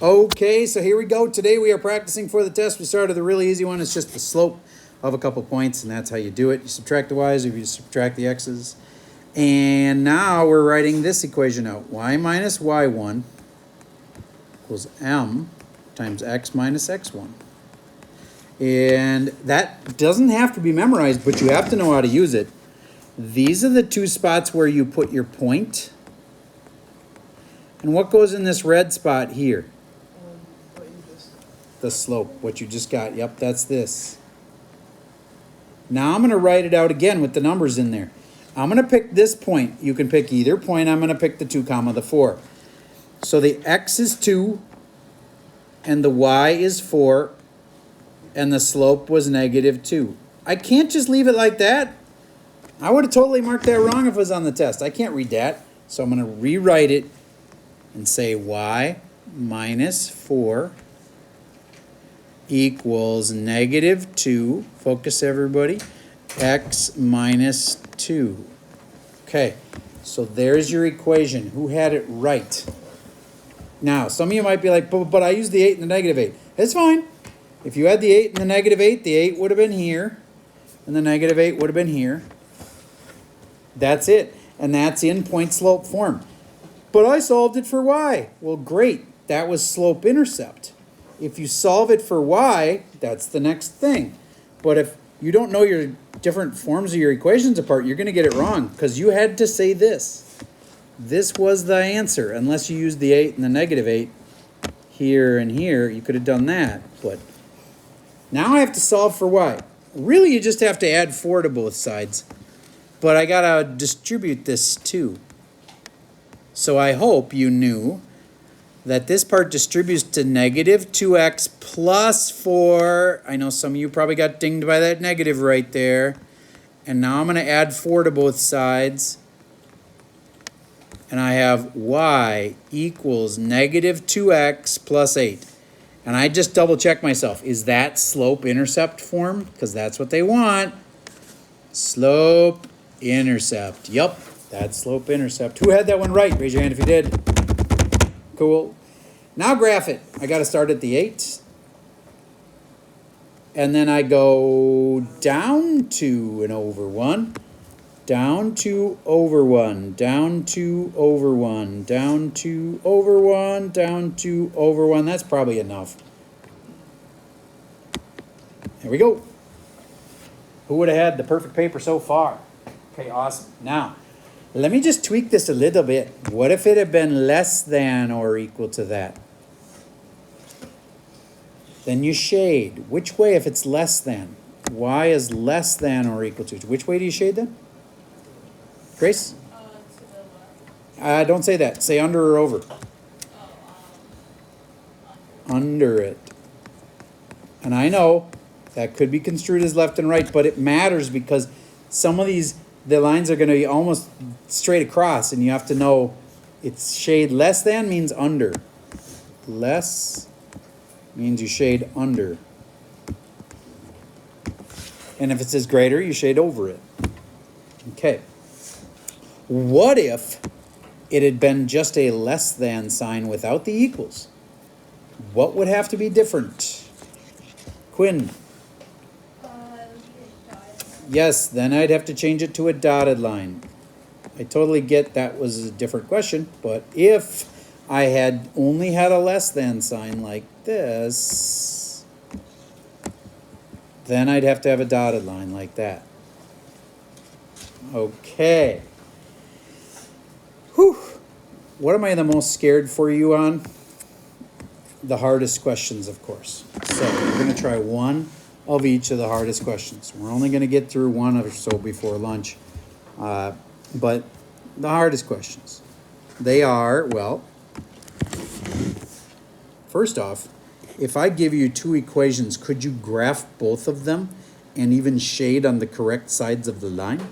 Okay, so here we go. Today we are practicing for the test. We started the really easy one. It's just the slope of a couple points, and that's how you do it. You subtract the y's, or you subtract the x's. And now we're writing this equation out. Y minus y1 equals m times x minus x1. And that doesn't have to be memorized, but you have to know how to use it. These are the two spots where you put your point. And what goes in this red spot here? The slope, what you just got. Yep, that's this. Now I'm going to write it out again with the numbers in there. I'm going to pick this point. You can pick either point. I'm going to pick the 2 comma the 4. So the x is 2 and the y is 4 and the slope was negative 2. I can't just leave it like that. I would have totally marked that wrong if it was on the test. I can't read that. So I'm going to rewrite it and say y minus 4 equals negative 2, focus everybody, x minus 2. Okay, so there's your equation. Who had it right? Now, some of you might be like, but I used the 8 and the negative 8. It's fine. If you had the 8 and the negative 8, the 8 would have been here, and the negative 8 would have been here. That's it, and that's in point-slope form. But I solved it for y. Well, great. That was slope-intercept. If you solve it for y, that's the next thing. But if you don't know your different forms of your equations apart, you're going to get it wrong because you had to say this. This was the answer. Unless you used the 8 and the negative 8 here and here, you could have done that. But now I have to solve for y. Really, you just have to add 4 to both sides. But I got to distribute this too. So I hope you knew that this part distributes to negative 2x plus 4. I know some of you probably got dinged by that negative right there. And now I'm going to add 4 to both sides. And I have y equals negative 2x plus 8. And I just double check myself. Is that slope-intercept form? Because that's what they want. Slope-intercept. Yup, that's slope-intercept. Who had that one right? Raise your hand if you did. Cool. Now graph it. I got to start at the 8. And then I go down 2 and over 1. Down 2 over 1. Down 2 over 1. Down 2 over 1. Down 2 over 1. That's probably enough. There we go. Who would have had the perfect paper so far? Okay, awesome. Now, let me just tweak this a little bit. What if it had been less than or equal to that? Then you shade. Which way if it's less than? Y is less than or equal to. Which way do you shade then? Grace? To the left. Don't say that. Say under or over. Under it. And I know that could be construed as left and right, but it matters because some of these, the lines are going to be almost straight across, and you have to know it's shade less than means under. Less means you shade under. And if it says greater, you shade over it. Okay. What if it had been just a less than sign without the equals? What would have to be different? Quinn? Yes, then I'd have to change it to a dotted line. I totally get that was a different question, but if I had only had a less than sign like this, then I'd have to have a dotted line like that. Okay. Whew. What am I the most scared for you on? The hardest questions, of course. So we're going to try one of each of the hardest questions. We're only going to get through one or so before lunch. But the hardest questions. They are, well, first off, if I give you 2 equations, could you graph both of them and even shade on the correct sides of the line?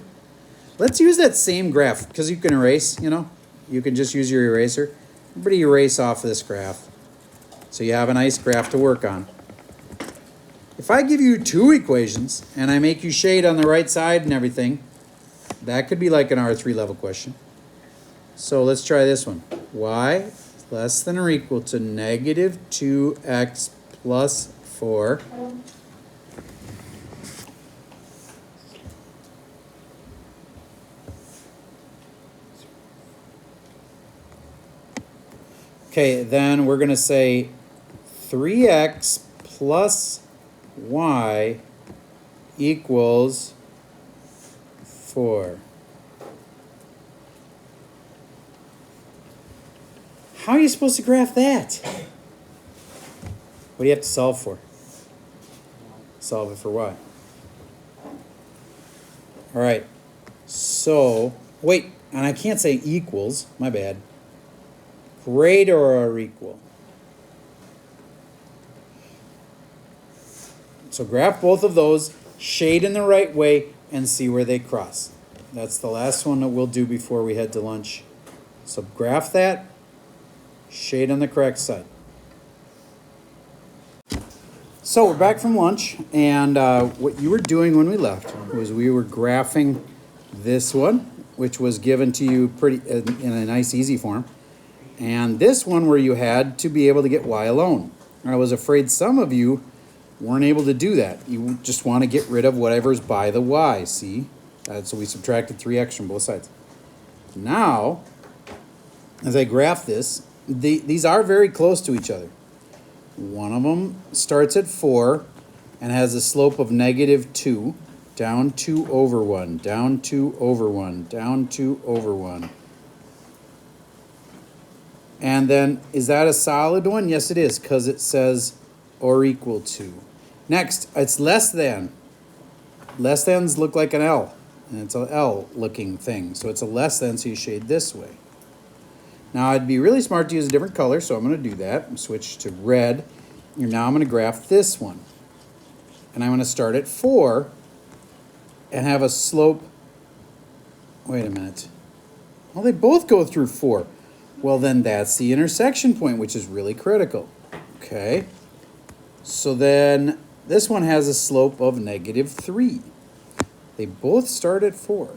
Let's use that same graph, because you can erase, you know. You can just use your eraser. Everybody erase off this graph. So you have a nice graph to work on. If I give you 2 equations, and I make you shade on the right side and everything, that could be like an R3 level question. So let's try this one. Y less than or equal to negative 2x plus 4. Okay, then we're going to say 3x plus y equals 4. How are you supposed to graph that? What do you have to solve for? Solve it for y. All right, so, wait, and I can't say equals, my bad. Greater or equal. So graph both of those, shade in the right way, and see where they cross. That's the last one that we'll do before we head to lunch. So graph that, shade on the correct side. So we're back from lunch, and what you were doing when we left was we were graphing this one, which was given to you pretty in a nice easy form, and this one where you had to be able to get y alone. I was afraid some of you weren't able to do that. You just want to get rid of whatever's by the y, see? So we subtracted 3x from both sides. Now, as I graph this, these are very close to each other. One of them starts at 4 and has a slope of negative 2, down 2 over 1, down 2 over 1, down 2 over 1. And then, is that a solid one? Yes, it is, because it says or equal to. Next, it's less than. Less thans look like an L, and it's an L looking thing. So it's a less than, so you shade this way. Now, I'd be really smart to use a different color, so I'm going to do that. I'm switch to red. And now I'm going to graph this one. And I'm going to start at 4 and have a slope. Wait a minute. Well, they both go through 4. Well, then that's the intersection point, which is really critical. Okay. So then this one has a slope of negative 3. They both start at 4.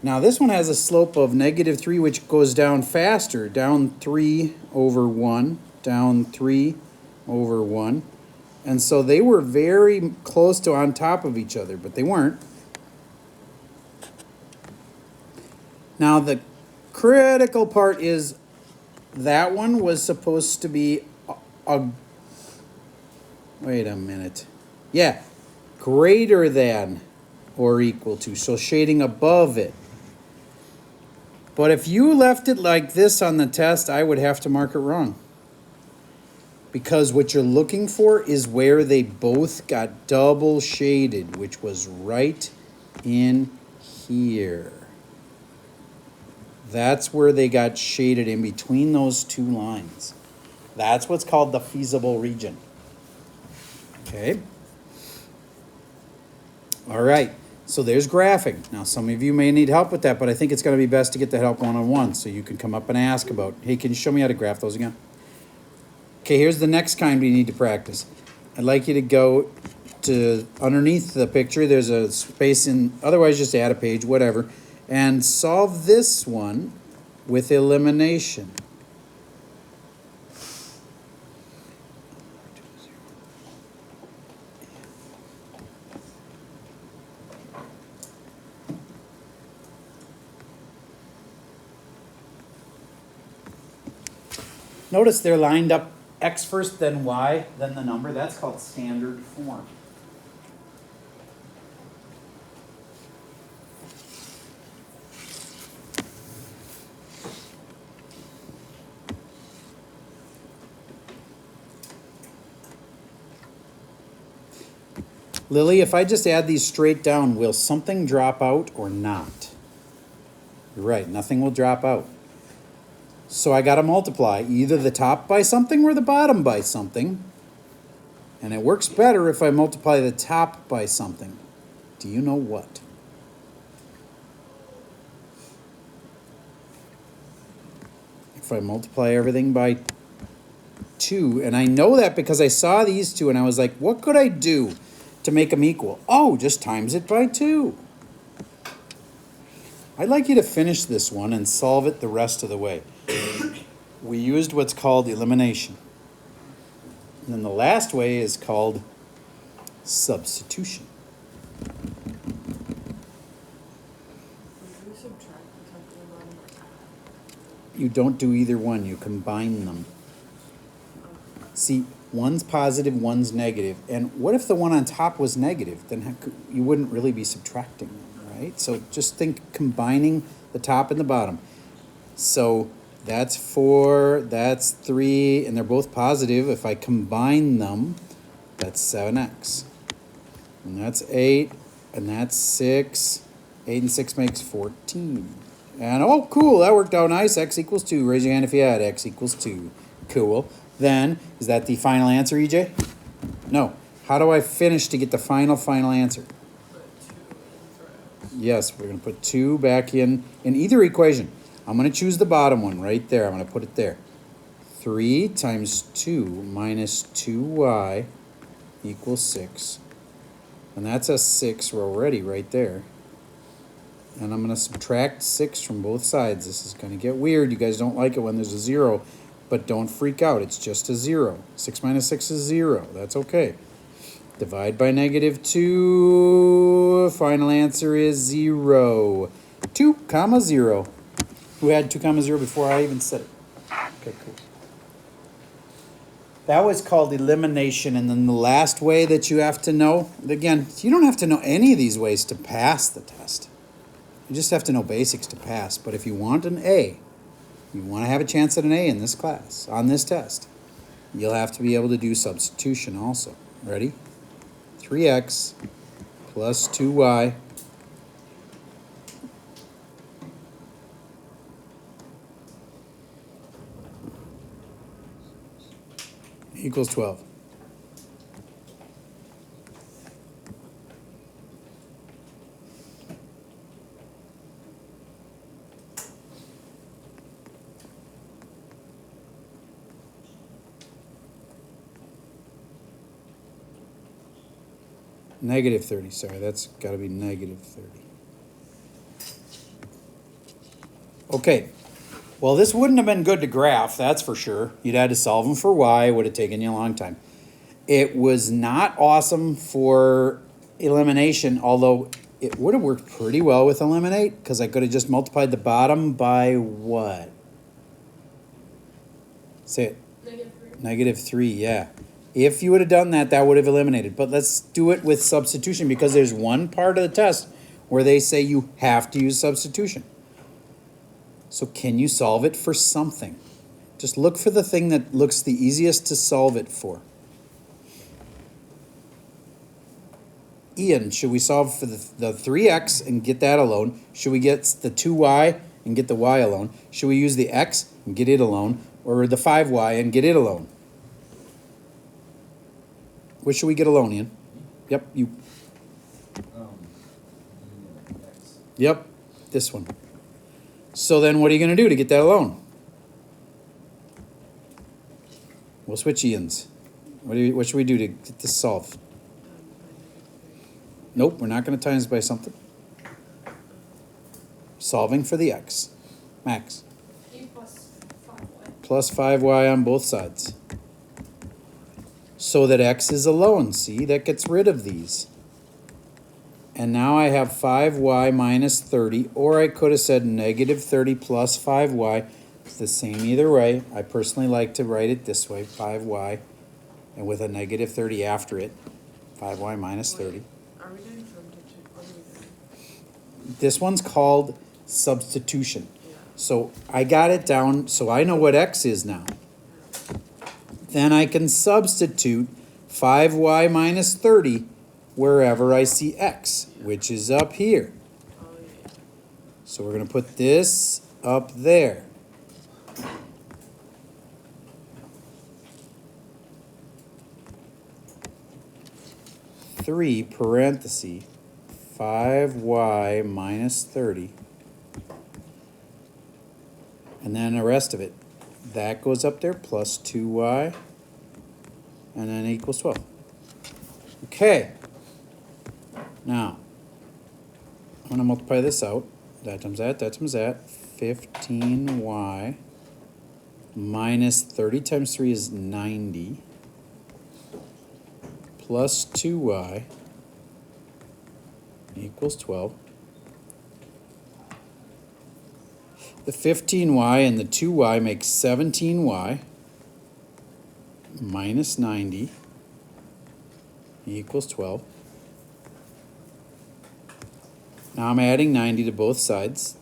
Now this one has a slope of negative 3, which goes down faster, down 3 over 1, down 3 over 1. And so they were very close to on top of each other, but they weren't. Now the critical part is that one was supposed to be wait a minute. Yeah, greater than or equal to, so shading above it. But if you left it like this on the test, I would have to mark it wrong. Because what you're looking for is where they both got double shaded, which was right in here. That's where they got shaded, in between those two lines. That's what's called the feasible region. Okay. All right. So there's graphing. Now, some of you may need help with that, but I think it's going to be best to get that help one-on-one, so you can come up and ask about, hey, can you show me how to graph those again? Okay, here's the next kind we need to practice. I'd like you to go to underneath the picture. There's a space in, otherwise just add a page, whatever, and solve this one with elimination. Notice they're lined up x first, then y, then the number. That's called standard form. Lily, if I just add these straight down, will something drop out or not? You're right, nothing will drop out. So I got to multiply either the top by something or the bottom by something. And it works better if I multiply the top by something. Do you know what? If I multiply everything by 2, and I know that because I saw these two and I was like, what could I do to make them equal? Oh, just times it by 2. I'd like you to finish this one and solve it the rest of the way. we used what's called elimination. And then the last way is called substitution. We subtract the top and the bottom or add? You don't do either one, you combine them. See, one's positive, one's negative. And what if the one on top was negative? Then you wouldn't really be subtracting them, right? So just think combining the top and the bottom. So that's 4, that's 3, and they're both positive. If I combine them, that's 7x. And that's 8, and that's 6. 8 and 6 makes 14. And oh, cool, that worked out nice. X equals 2. Raise your hand if you had x equals 2. Cool. Then, is that the final answer, EJ? No. How do I finish to get the final answer? Put 2 in for x. Yes, we're going to put 2 back in either equation. I'm going to choose the bottom one right there. I'm going to put it there. 3 times 2 minus 2y equals 6. And that's a 6 already right there. And I'm going to subtract 6 from both sides. This is going to get weird. You guys don't like it when there's a 0. But don't freak out. It's just a 0. 6 minus 6 is 0. That's okay. Divide by negative 2. Final answer is 0. 2 comma 0. Who had 2 comma 0 before I even said it? Okay, cool. That was called elimination. And then the last way that you have to know, again, you don't have to know any of these ways to pass the test. You just have to know basics to pass. But if you want an A, you want to have a chance at an A in this class, on this test, you'll have to be able to do substitution also. Ready? 3x plus 2y equals 12. Negative 30, sorry, that's got to be negative 30. Okay, well, this wouldn't have been good to graph, that's for sure. You'd had to solve them for y, it would have taken you a long time. It was not awesome for elimination, although it would have worked pretty well with eliminate, because I could have just multiplied the bottom by what? Say it. Negative 3. -3, yeah. If you would have done that, that would have eliminated. But let's do it with substitution because there's one part of the test where they say you have to use substitution. So can you solve it for something? Just look for the thing that looks the easiest to solve it for. Ian, should we solve for the 3x and get that alone? Should we get the 2y and get the y alone? Should we use the x and get it alone? Or the 5y and get it alone? Which should we get alone, Ian? Yep, you. Yep, this one. So then what are you going to do to get that alone? We'll switch Ian's. What should we do to get this solved? Nope, we're not going to times by something. Solving for the x. Max. A plus 5y. Plus 5y on both sides. So that x is alone. See, that gets rid of these. And now I have 5y minus 30, or I could have said negative 30 plus 5y. It's the same either way. I personally like to write it this way, 5y, and with a negative 30 after it, 5y minus 30. Are we doing substitution? What are we doing? This one's called substitution. Yeah. So I got it down, so I know what x is now. Then I can substitute 5y minus 30 wherever I see x, which is up here. Oh, yeah. So we're going to put this up there. Three parenthesis 5y minus 30. And then the rest of it. That goes up there, plus 2y, and then equals 12. Okay. Now, I'm going to multiply this out. That times that times that. 15y minus 30 times 3 is 90, plus 2y equals 12. The 15y and the 2y make 17y minus 90 equals 12. Now I'm adding 90 to both sides.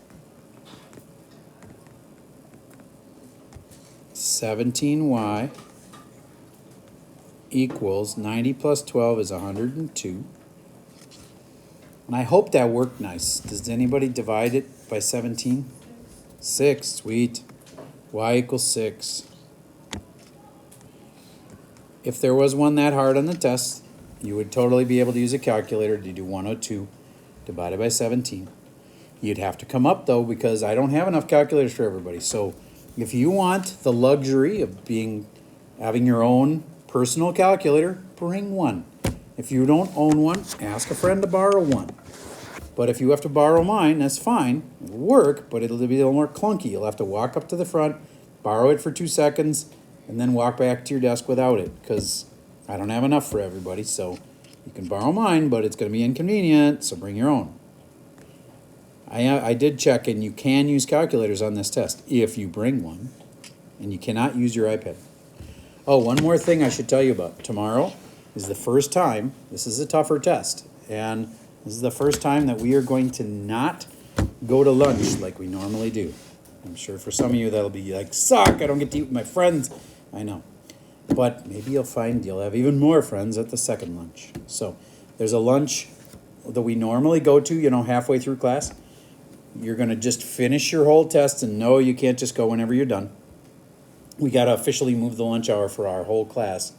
17y equals 90 plus 12 is 102. And I hope that worked nice. Does anybody divide it by 17? 6, sweet. Y equals 6. If there was one that hard on the test, you would totally be able to use a calculator to do 102 divided by 17. You'd have to come up though, because I don't have enough calculators for everybody. So if you want the luxury of having your own personal calculator, bring one. If you don't own one, ask a friend to borrow one. But if you have to borrow mine, that's fine. It'll work, but it'll be a little more clunky. You'll have to walk up to the front, borrow it for 2 seconds, and then walk back to your desk without it, because I don't have enough for everybody. So you can borrow mine, but it's going to be inconvenient, so bring your own. I did check, and you can use calculators on this test if you bring one, and you cannot use your iPad. Oh, one more thing I should tell you about. Tomorrow is the first time, this is a tougher test, and this is the first time that we are going to not go to lunch like we normally do. I'm sure for some of you that'll be like, suck, I don't get to eat with my friends. I know. But maybe you'll find you'll have even more friends at the second lunch. So there's a lunch that we normally go to, halfway through class. You're going to just finish your whole test, and no, you can't just go whenever you're done. We got to officially move the lunch hour for our whole class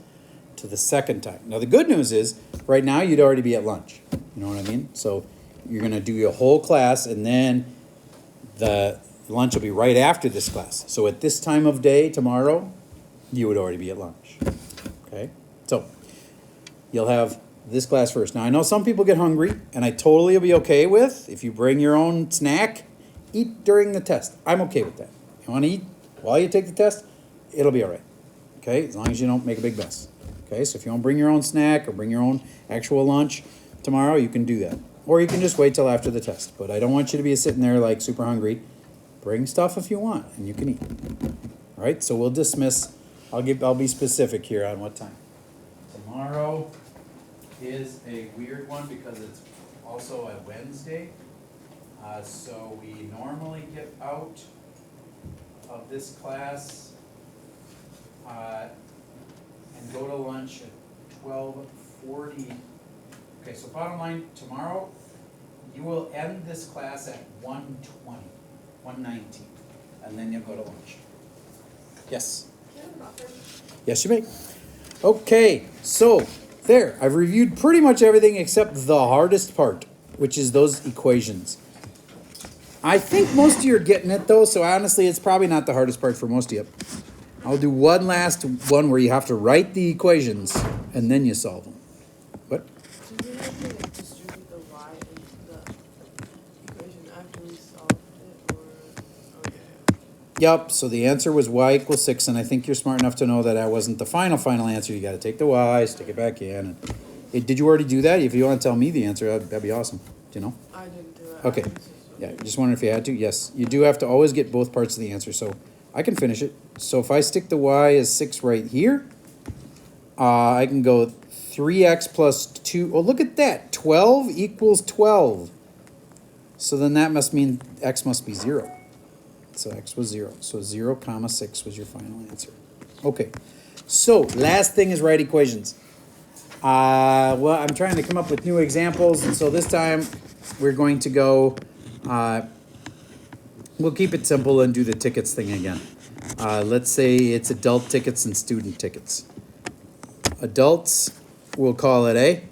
to the second time. Now, the good news is, right now, you'd already be at lunch. You know what I mean? So you're going to do your whole class, and then the lunch will be right after this class. So at this time of day, tomorrow, you would already be at lunch. Okay? So you'll have this class first. Now, I know some people get hungry, and I totally will be okay with, if you bring your own snack, eat during the test. I'm okay with that. You want to eat while you take the test? It'll be all right. Okay? As long as you don't make a big mess. Okay? So if you want to bring your own snack or bring your own actual lunch tomorrow, you can do that. Or you can just wait till after the test. But I don't want you to be sitting there like super hungry. Bring stuff if you want, and you can eat. All right? So we'll dismiss. I'll be specific here on what time. Tomorrow is a weird one because it's also a Wednesday. So we normally get out of this class and go to lunch at 12:40. Okay, so bottom line, tomorrow you will end this class at 1:20, 1:19, and then you'll go to lunch. Yes? Yes, you may. Okay, so there, I've reviewed pretty much everything except the hardest part, which is those equations. I think most of you are getting it though, so honestly, it's probably not the hardest part for most of you. I'll do one last one where you have to write the equations and then you solve them. What? Do we have to distribute the y into the equation after we solved it, or? Okay. Yep, so the answer was y equals 6, and I think you're smart enough to know that that wasn't the final answer. You got to take the y, stick it back in. Did you already do that? If you want to tell me the answer, that'd be awesome. Do you know? I didn't do it. Okay. Yeah, just wondering if you had to. Yes, you do have to always get both parts of the answer, so I can finish it. So if I stick the y as 6 right here, I can go 3x plus 2. Oh, look at that. 12 equals 12. So then that must mean x must be 0. So x was 0. So 0 comma 6 was your final answer. Okay. So last thing is write equations. Well, I'm trying to come up with new examples, and so this time we're going to go, we'll keep it simple and do the tickets thing again. Let's say it's adult tickets and student tickets. Adults, we'll call it A.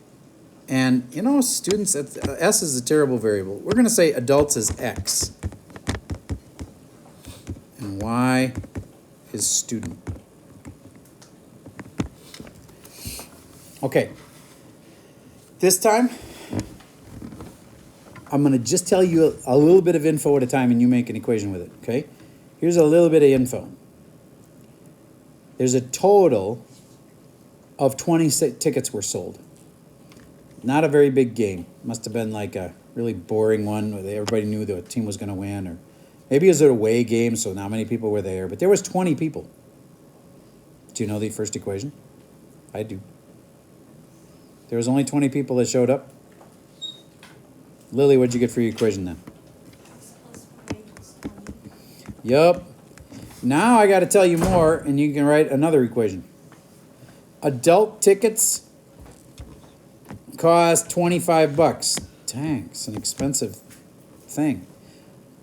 And, students, S is a terrible variable. We're going to say adults is X. And Y is student. Okay. This time, I'm going to just tell you a little bit of info at a time and you make an equation with it, okay? Here's a little bit of info. there's a total of 20 tickets were sold. Not a very big game. Must have been like a really boring one where everybody knew the team was going to win, or maybe it was an away game, so not many people were there. But there was 20 people. Do you know the first equation? I do. There was only 20 people that showed up. Lily, what'd you get for your equation then? Yup. Now I got to tell you more, and you can write another equation. Adult tickets cost $25. Dang, it's an expensive thing.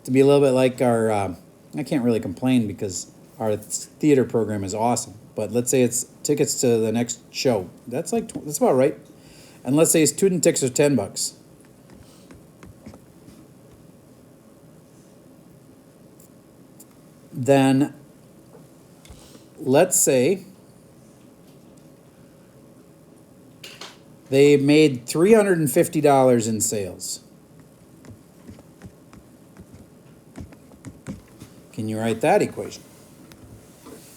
To be a little bit like our, I can't really complain because our theater program is awesome. But let's say it's tickets to the next show. That's about right. And let's say student tickets are $10. Then let's say they made $350 in sales. Can you write that equation?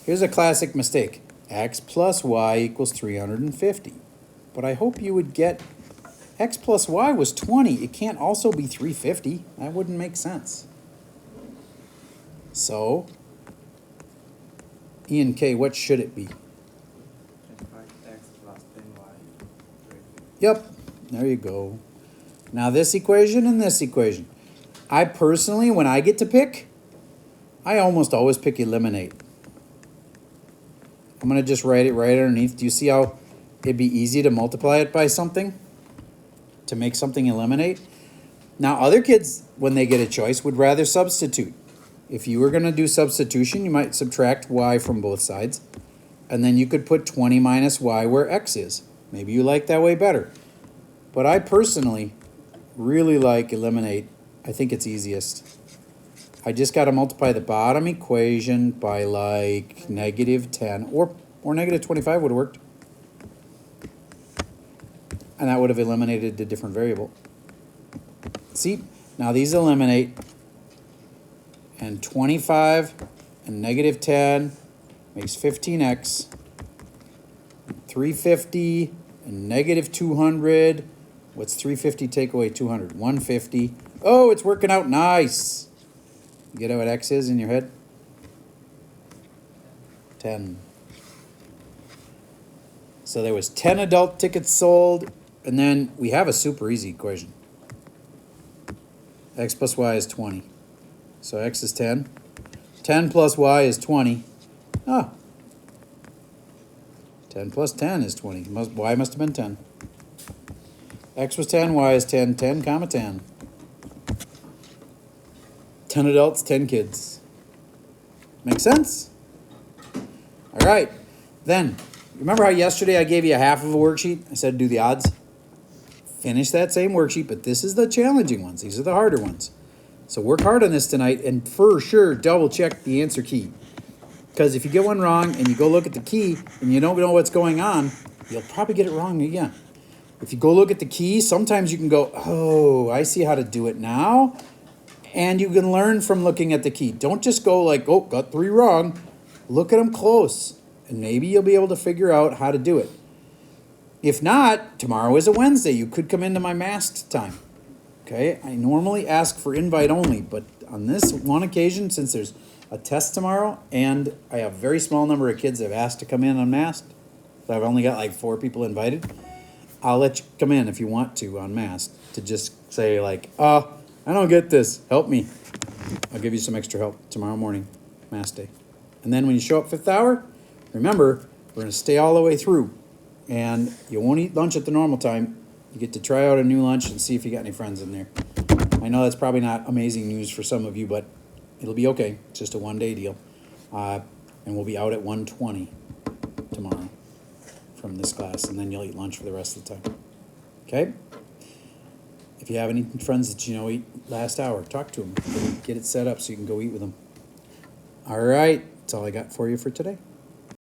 Here's a classic mistake. X plus y equals 350. But I hope you would get x plus y was 20. It can't also be 350. That wouldn't make sense. So, E and K, what should it be? X plus 10y. Yep, there you go. Now this equation and this equation. I personally, when I get to pick, I almost always pick eliminate. I'm going to just write it right underneath. Do you see how it'd be easy to multiply it by something? To make something eliminate? Now other kids, when they get a choice, would rather substitute. If you were going to do substitution, you might subtract y from both sides. And then you could put 20 minus y where x is. Maybe you like that way better. But I personally really like eliminate. I think it's easiest. I just got to multiply the bottom equation by like negative 10 or negative 25 would have worked. And that would have eliminated the different variable. See, now these eliminate. And 25 and negative 10 makes 15x. 350 and negative 200. What's 350 take away 200? 150. Oh, it's working out nice. You get what x is in your head? 10. So there was 10 adult tickets sold, and then we have a super easy equation. X plus y is 20. So x is 10. 10 plus y is 20. Ah. 10 plus 10 is 20. Y must have been 10. X was 10, y is 10. 10 comma 10. 10 adults, 10 kids. Make sense? All right. Then, remember how yesterday I gave you a half of a worksheet? I said do the odds. Finish that same worksheet, but this is the challenging ones. These are the harder ones. So work hard on this tonight, and for sure double check the answer key. Because if you get one wrong and you go look at the key and you don't know what's going on, you'll probably get it wrong again. If you go look at the key, sometimes you can go, oh, I see how to do it now. And you can learn from looking at the key. Don't just go like, oh, got 3 wrong. Look at them close, and maybe you'll be able to figure out how to do it. If not, tomorrow is a Wednesday. You could come into my masked time. Okay, I normally ask for invite only, but on this one occasion, since there's a test tomorrow, and I have a very small number of kids that have asked to come in unmasked, so I've only got like 4 people invited, I'll let you come in if you want to unmasked, to just say like, oh, I don't get this, help me. I'll give you some extra help tomorrow morning, mask day. And then when you show up 5th hour, remember, we're going to stay all the way through, and you won't eat lunch at the normal time. You get to try out a new lunch and see if you got any friends in there. I know that's probably not amazing news for some of you, but it'll be okay. It's just a 1-day deal. And we'll be out at 1:20 tomorrow from this class, and then you'll eat lunch for the rest of the time. Okay? If you have any friends that you know eat last hour, talk to them. Get it set up so you can go eat with them. All right. That's all I got for you for today.